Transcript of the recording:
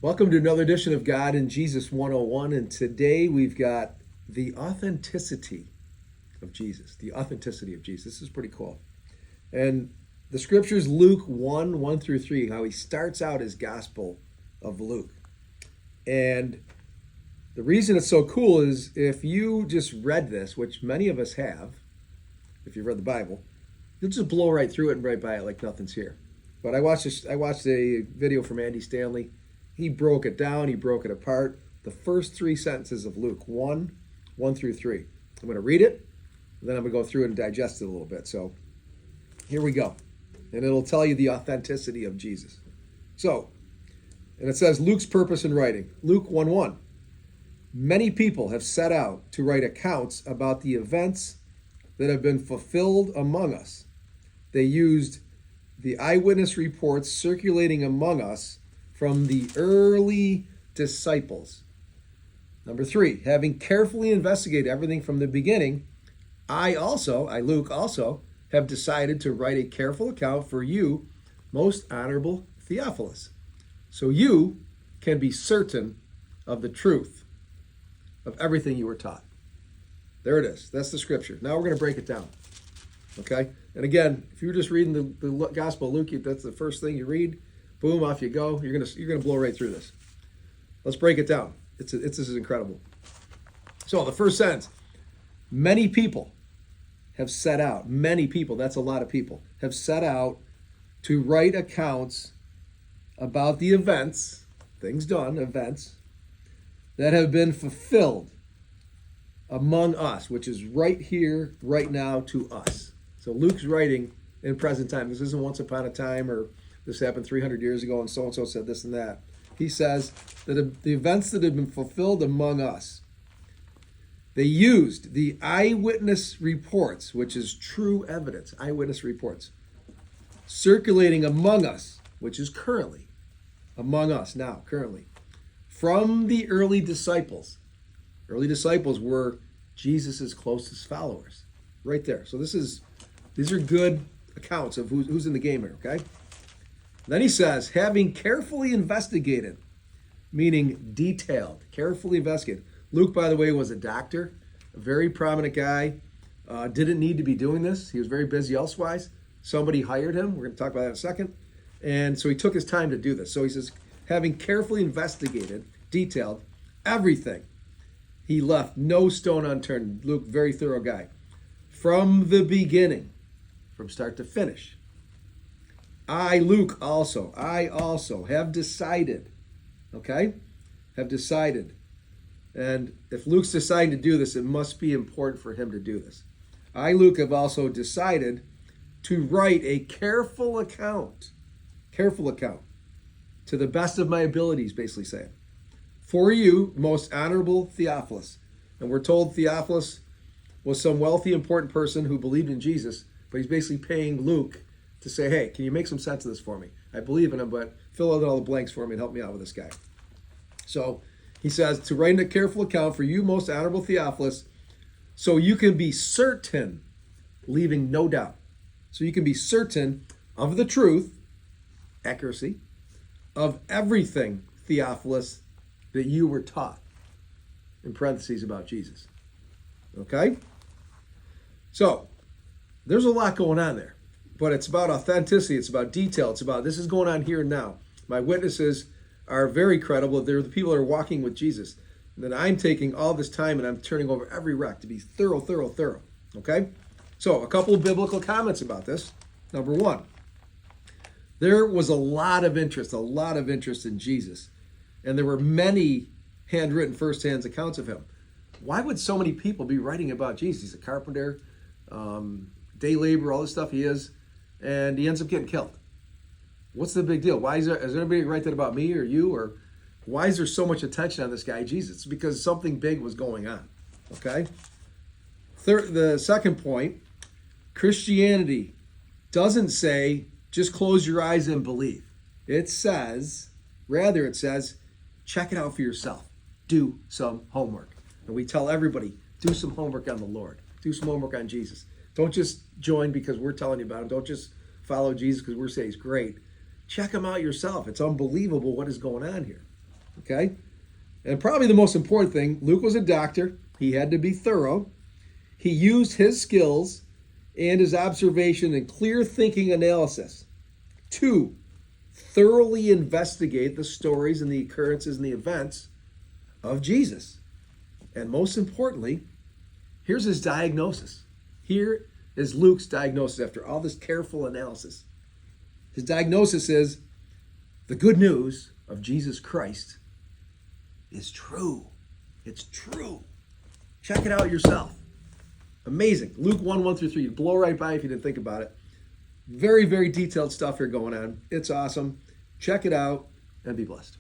Welcome to another edition of God and Jesus 101. And today we've got the authenticity of Jesus. The authenticity of Jesus. This is pretty cool. And the scriptures, Luke 1 1 through 3, how he starts out his gospel of Luke. And the reason it's so cool is if you just read this, which many of us have, if you've read the Bible, you'll just blow right through it and right by it like nothing's here. But I watched a video from Andy Stanley. He broke it down, he broke it apart. The first three sentences of Luke 1 1 through 3. I'm going to read it, and then I'm going to go through it and digest it a little bit. So here we go. And it'll tell you the authenticity of Jesus. So, and it says Luke's purpose in writing. Luke 1 1. Many people have set out to write accounts about the events that have been fulfilled among us. They used the eyewitness reports circulating among us from the early disciples. Number 3, having carefully investigated everything from the beginning, Luke, also have decided to write a careful account for you, most honorable Theophilus, so you can be certain of the truth of everything you were taught. There it is. That's the scripture. Now we're going to break it down. Okay? And again, if you're just reading the Gospel of Luke, that's the first thing you read. Boom, off you go. You're gonna blow right through this. Let's break it down. This is incredible. So the first sentence: many people have set out. Many people. That's a lot of people have set out to write accounts about the events, things done, events that have been fulfilled among us, which is right here, right now, to us. So Luke's writing in present time. This isn't once upon a time or this happened 300 years ago and so said this and that. He says that the events that have been fulfilled among us, they used the eyewitness reports, which is true evidence, eyewitness reports, circulating among us, which is currently, among us now, currently, from the early disciples. Early disciples were Jesus' closest followers, right there. So these are good accounts of who's in the game here, okay? Then he says, having carefully investigated, meaning detailed, carefully investigated. Luke, by the way, was a doctor, a very prominent guy, didn't need to be doing this. He was very busy elsewise. Somebody hired him. We're going to talk about that in a second. And so he took his time to do this. So he says, having carefully investigated, detailed, everything, he left no stone unturned. Luke, very thorough guy. From the beginning, from start to finish. Luke, also have decided, okay? Have decided. And if Luke's deciding to do this, it must be important for him to do this. Luke, have also decided to write a careful account, to the best of my abilities, basically saying, for you, most honorable Theophilus. And we're told Theophilus was some wealthy, important person who believed in Jesus, but he's basically paying Luke to say, hey, can you make some sense of this for me? I believe in him, but fill out all the blanks for me and help me out with this guy. So he says, to write a careful account for you, most honorable Theophilus, so you can be certain, leaving no doubt. So you can be certain of the truth, accuracy, of everything, Theophilus, that you were taught, in parentheses, about Jesus. Okay? So there's a lot going on there. But it's about authenticity. It's about detail. It's about this is going on here and now. My witnesses are very credible. They're the people that are walking with Jesus. And then I'm taking all this time and I'm turning over every wreck to be thorough. Okay? So a couple of biblical comments about this. Number 1, there was a lot of interest in Jesus. And there were many handwritten first-hand accounts of him. Why would so many people be writing about Jesus? He's a carpenter, day laborer, all this stuff he is. And he ends up getting killed. What's the big deal? Why is anybody write that about me or you? Or why is there so much attention on this guy, Jesus? It's because something big was going on. Okay? The second point, Christianity doesn't say just close your eyes and believe. It says, check it out for yourself. Do some homework. And we tell everybody, do some homework on the Lord. Do some homework on Jesus. Don't just join because we're telling you about him. Don't just follow Jesus because we're saying he's great. Check him out yourself. It's unbelievable what is going on here. Okay? And probably the most important thing, Luke was a doctor. He had to be thorough. He used his skills and his observation and clear thinking analysis to thoroughly investigate the stories and the occurrences and the events of Jesus. And most importantly, here's his diagnosis. Here is Luke's diagnosis after all this careful analysis. His diagnosis is the good news of Jesus Christ is true. It's true. Check it out yourself. Amazing. Luke 1, 1 through 3. You'd blow right by if you didn't think about it. Very, very detailed stuff here going on. It's awesome. Check it out and be blessed.